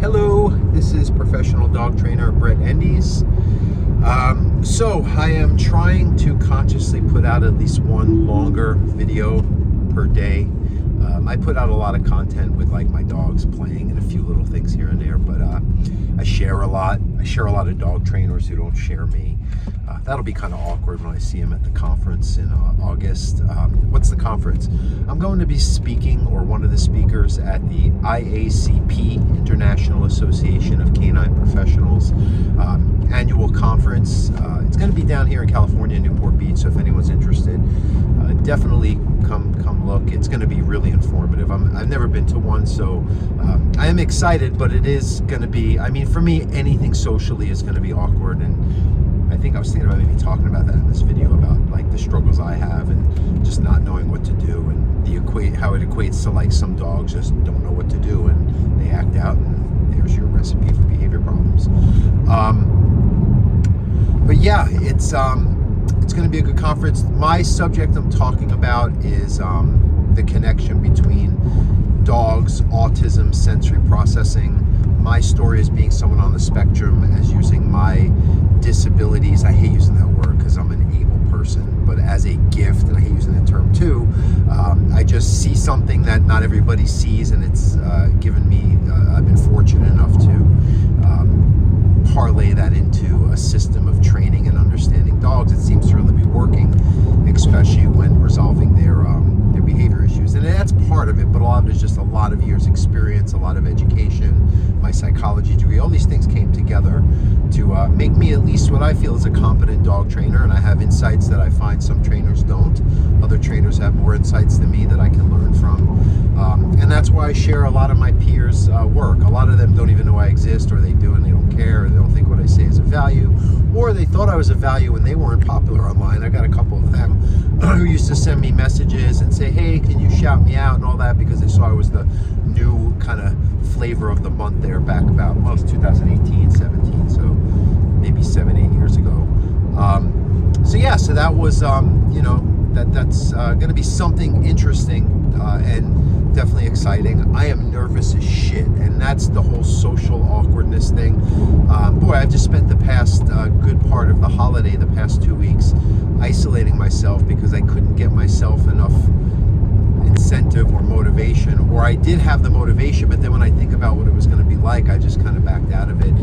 Hello, this is professional dog trainer Brett Endies. So I am trying to consciously put out at least one longer video per day. I put out a lot of content with like my dogs playing and a few little things here and there, but I share a lot. I share a lot of dog trainers who don't share me. That'll be kind of awkward when I see him at the conference in August. What's the conference? I'm going to be speaking, or one of the speakers, at the IACP International Association of Canine Professionals annual conference. It's going to be down here in California, Newport Beach, so if anyone's interested, definitely come look. It's going to be really informative. I've never been to one, so I am excited, but it is going to be, I mean, for me, anything socially is going to be awkward, and I think I was thinking about maybe talking about that in this video, about like the struggles I have and just not knowing what to do, and how it equates to like some dogs just don't know what to do and they act out, and there's your recipe for behavior problems. But yeah, it's going to be a good conference. My subject I'm talking about is the connection between dogs, autism, sensory processing. My story as being someone on the spectrum, as using my disabilities, I hate using that word because I'm an able person, but as a gift, and I hate using that term too. I just see something that not everybody sees, and it's given me, I've been fortunate enough to parlay that into a system of training and understanding dogs. It seems to really be working, especially when resolving their behavior issues. And that's part of it, but a lot of it is just a lot of years experience, a lot of education, my psychology degree, all these things came together to make me at least what I feel is a competent dog trainer. And I have insights that I find some trainers don't. Other trainers have more insights than me that I can learn from. And that's why I share a lot of my peers' work. A lot of them don't even know I exist, or they do and they don't care, or they don't think what I say is of value, or they thought I was of value when they weren't popular online. I got a couple of them who used to send me messages and say, hey, can you shout me out and all that, because they saw I was the new kind of flavor of the month there back about, well, it's 2018, 17, so maybe 7-8 years ago. So yeah, so that was, that's going to be something interesting and definitely exciting. I am nervous as shit, and that's the whole social awkwardness thing. Boy, I've just spent the past good part of the holiday, the past 2 weeks, isolating myself because I couldn't get myself enough incentive or motivation, or I did have the motivation, but then when I think about what it was going to be like, I just kind of backed out of it,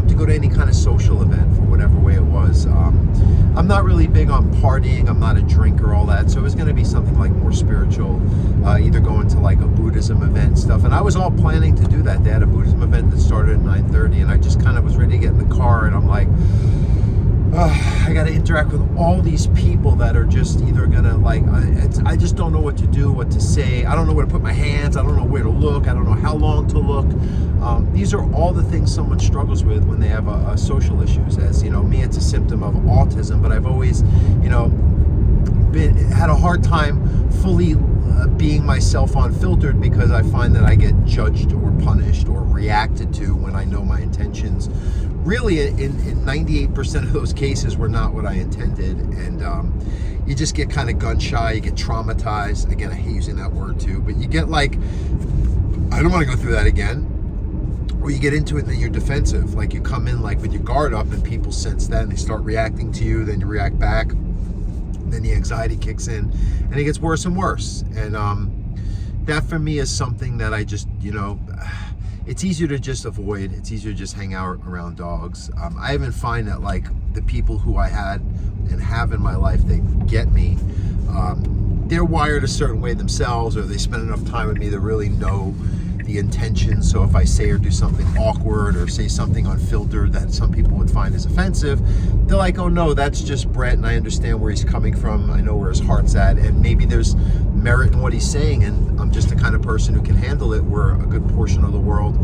to go to any kind of social event for whatever way it was. I'm not really big on partying, I'm not a drinker, all that, so it was going to be something like more spiritual, either going to like a Buddhism event stuff, and I was all planning to do that. They had a Buddhism event that started at 9:30, and I just kind of was ready to get in the car, and I'm like, I got to interact with all these people that are just either gonna like, I just don't know what to do, what to say. I don't know where to put my hands. I don't know where to look. I don't know how long to look. These are all the things someone struggles with when they have a social issues. As you know, me, it's a symptom of autism, but I've always, had a hard time fully being myself unfiltered, because I find that I get judged or punished or reacted to when I know my intentions really in 98% of those cases were not what I intended, and you just get kind of gun shy, you get traumatized. Again, I hate using that word too, but you get like, I don't want to go through that again. Or you get into it and then you're defensive, like you come in like with your guard up, and people sense that and they start reacting to you, then you react back, then the anxiety kicks in, and it gets worse and worse. And that for me is something that I just, it's easier to just avoid. It's easier to just hang out around dogs. I even find that like the people who I had and have in my life, they get me. They're wired a certain way themselves, or they spend enough time with me to really know the intention. So if I say or do something awkward, or say something unfiltered that some people would find as offensive, they're like, oh no, that's just Brett, and I understand where he's coming from. I know where his heart's at, and maybe there's merit in what he's saying, and I'm just the kind of person who can handle it, where a good portion of the world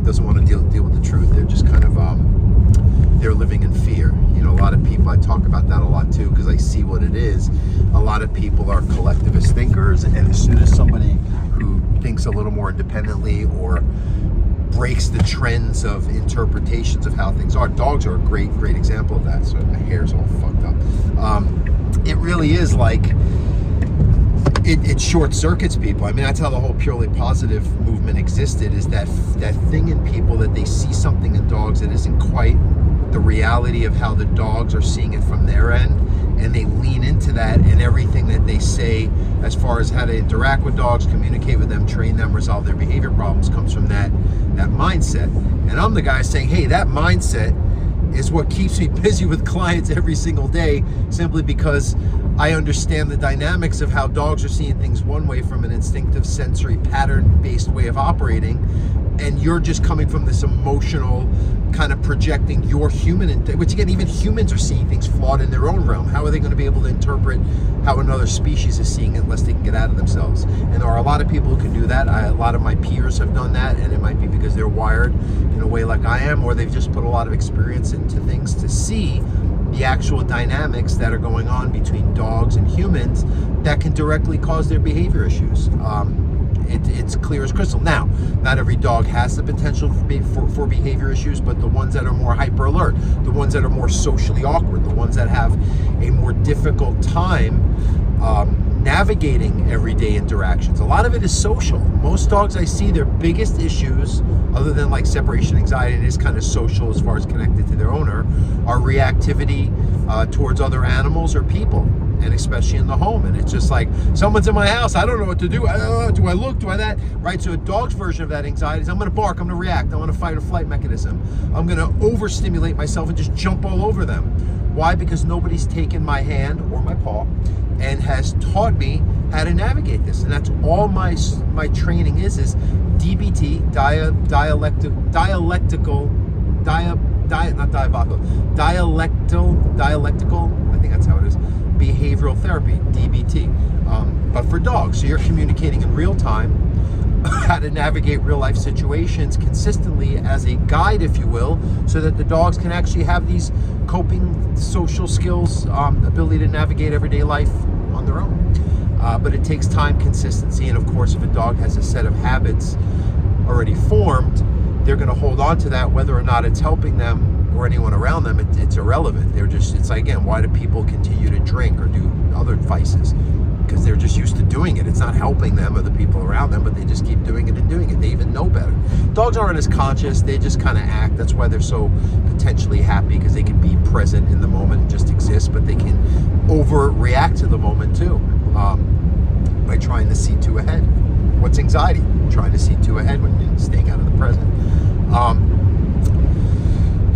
doesn't want to deal with the truth. They're just kind of they're living in fear. A lot of people, I talk about that a lot too, because I see what it is. A lot of people are collectivist thinkers, and as soon as somebody who thinks a little more independently or breaks the trends of interpretations of how things are, dogs are a great example of that. So my hair's all fucked up. It really is like, it short circuits people. I mean, that's how the whole purely positive movement existed, is that thing in people that they see something in dogs that isn't quite the reality of how the dogs are seeing it from their end, and they lean into that, and everything that they say as far as how to interact with dogs, communicate with them, train them, resolve their behavior problems comes from that mindset. And I'm the guy saying, hey, that mindset is what keeps me busy with clients every single day, simply because I understand the dynamics of how dogs are seeing things one way from an instinctive, sensory, pattern-based way of operating, and you're just coming from this emotional kind of projecting your human, which again, even humans are seeing things flawed in their own realm. How are they going to be able to interpret how another species is seeing it unless they can get out of themselves? And there are a lot of people who can do that. A lot of my peers have done that, and it might be because they're wired in a way like I am, or they've just put a lot of experience into things to see the actual dynamics that are going on between dogs and humans that can directly cause their behavior issues. It's clear as crystal. Now, not every dog has the potential for behavior issues, but the ones that are more hyper alert, the ones that are more socially awkward, the ones that have a more difficult time navigating everyday interactions. A lot of it is social. Most dogs I see, their biggest issues, other than like separation anxiety, it is kind of social as far as connected to their owner, are reactivity towards other animals or people, and especially in the home. And it's just like, someone's in my house, I don't know what to do. Do I look? Do I that? Right? So a dog's version of that anxiety is, I'm going to bark, I'm going to react, I'm going to fight or flight mechanism. I'm going to overstimulate myself and just jump all over them. Why? Because nobody's taken my hand or my paw and has taught me how to navigate this. And that's all my training is DBT, dialectical, I think that's how it is, behavioral therapy, DBT, but for dogs. So you're communicating in real time how to navigate real life situations consistently as a guide, if you will, so that the dogs can actually have these coping social skills, ability to navigate everyday life on their own. But it takes time, consistency, and of course, if a dog has a set of habits already formed, they're going to hold on to that, whether or not it's helping them or anyone around them. It's irrelevant. It's like, again, why do people continue to drink or do other vices? Because they're just used to doing it. It's not helping them or the people around them, but they just keep doing it and doing it. They even know better. Dogs aren't as conscious. They just kind of act. That's why they're so potentially happy, because they can be present in the moment and just exist, but they can overreact to the moment too, by trying to see too ahead. What's anxiety? Trying to see too ahead when you're staying out of the present.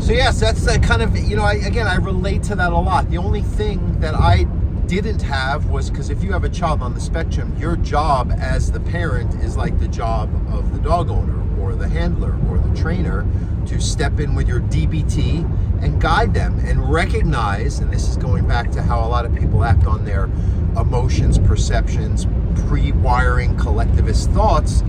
So yes, that's that kind of, I relate to that a lot. The only thing that I didn't have was, because if you have a child on the spectrum, your job as the parent is like the job of the dog owner or the handler or the trainer, to step in with your DBT and guide them and recognize, and this is going back to how a lot of people act on their emotions, perceptions, pre-wiring collectivist thoughts.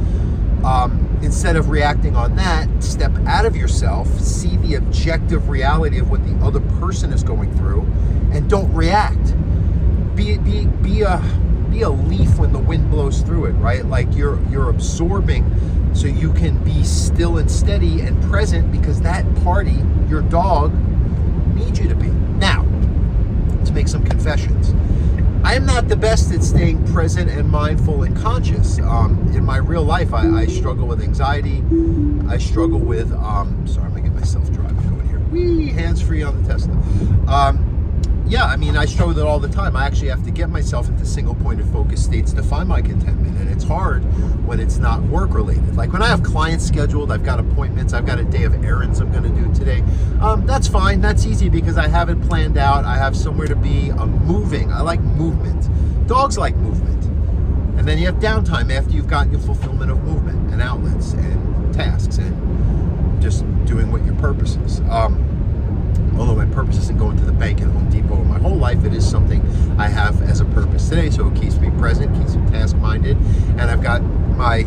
Instead of reacting on that, step out of yourself, see the objective reality of what the other person is going through, and don't react. Be a leaf when the wind blows through it, right? Like you're absorbing, so you can be still and steady and present, because that party, your dog, needs you to be. Now, to make some confessions, I am not the best at staying present and mindful and conscious. In my real life, I struggle with anxiety. I struggle with, sorry, I'm gonna get myself driving over here. Whee, hands-free on the Tesla. I struggle with it all the time. I actually have to get myself into single point of focus states to find my contentment, and it's hard when it's not work related. Like when I have clients scheduled, I've got appointments, I've got a day of errands I'm gonna do today. That's fine, that's easy, because I have it planned out. I have somewhere to be. I'm moving. I like movement. Dogs like movement. And then you have downtime after you've gotten your fulfillment of movement and outlets and tasks and just doing what your purpose is. Although my purpose isn't going to the bank and Home Depot my whole life, it is something I have as a purpose today. So it keeps me present, keeps me task-minded, and I've got my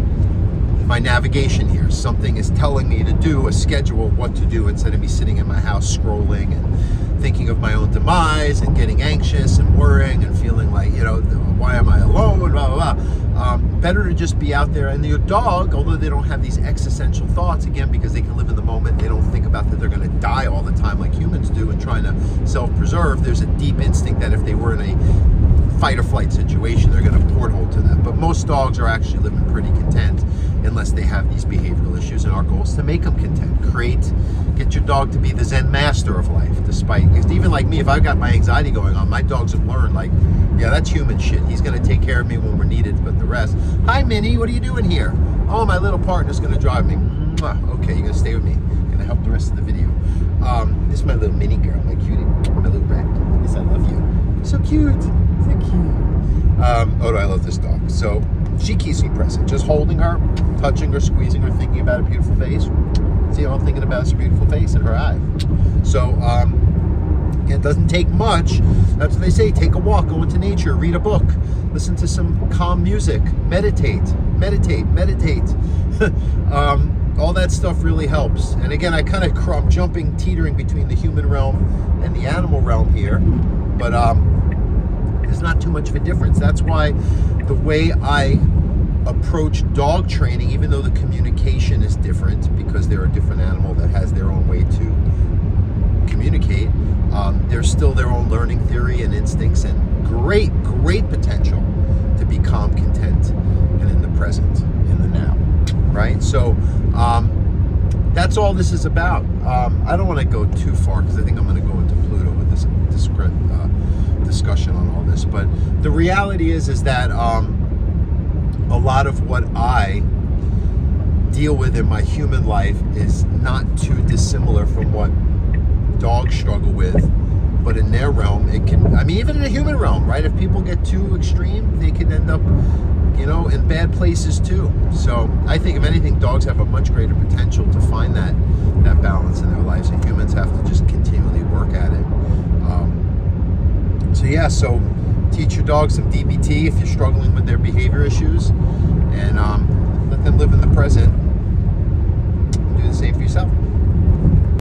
navigation here. Something is telling me to do, a schedule, what to do, instead of me sitting in my house scrolling and thinking of my own demise and getting anxious and worrying and feeling like, why am I alone, blah, blah, blah. Better to just be out there. And your dog, although they don't have these existential thoughts, again, because they can live in the moment, they don't think about that they're going to die all the time like humans do and trying to self-preserve. There's a deep instinct that if they were in a fight or flight situation, they're going to porthole to that. But most dogs are actually living pretty content unless they have these behavioral issues, and our goal is to make them content. Get your dog to be the Zen master of life, because even like me, if I've got my anxiety going on, my dogs have learned, like, yeah, that's human shit. He's going to take care of me when we're needed, but the rest, hi Minnie, what are you doing here? Oh, my little partner's going to drive me. Okay, you're going to stay with me. Going to help the rest of the video. This is my little mini girl, my cutie, my little rat. Yes, I love you. So cute. So cute. Oh, I love this dog. So she keeps me present. Just holding her, touching her, squeezing her, thinking about a beautiful face. See, all I'm thinking about is her beautiful face and her eye. So it doesn't take much. That's what they say. Take a walk, go into nature, read a book, listen to some calm music, meditate. All that stuff really helps. And again, I'm jumping, teetering between the human realm and the animal realm here, but there's not too much of a difference. That's why the way I approach dog training, even though the communication is different, because they're a different animal that has their own way to communicate, there's still their own learning theory and instincts, and great potential to be calm, content, and in the present, in the now, right? So that's all this is about. I don't want to go too far, because I think I'm going to go into Pluto with this discussion on all this, but the reality is that a lot of what I deal with in my human life is not too dissimilar from what dogs struggle with, but in their realm, it can, even in a human realm, right? If people get too extreme, they can end up, in bad places too. So I think, if anything, dogs have a much greater potential to find that balance in their lives, and humans have to just continually work at it. So teach your dog some DBT if you're struggling with their behavior issues, and let them live in the present.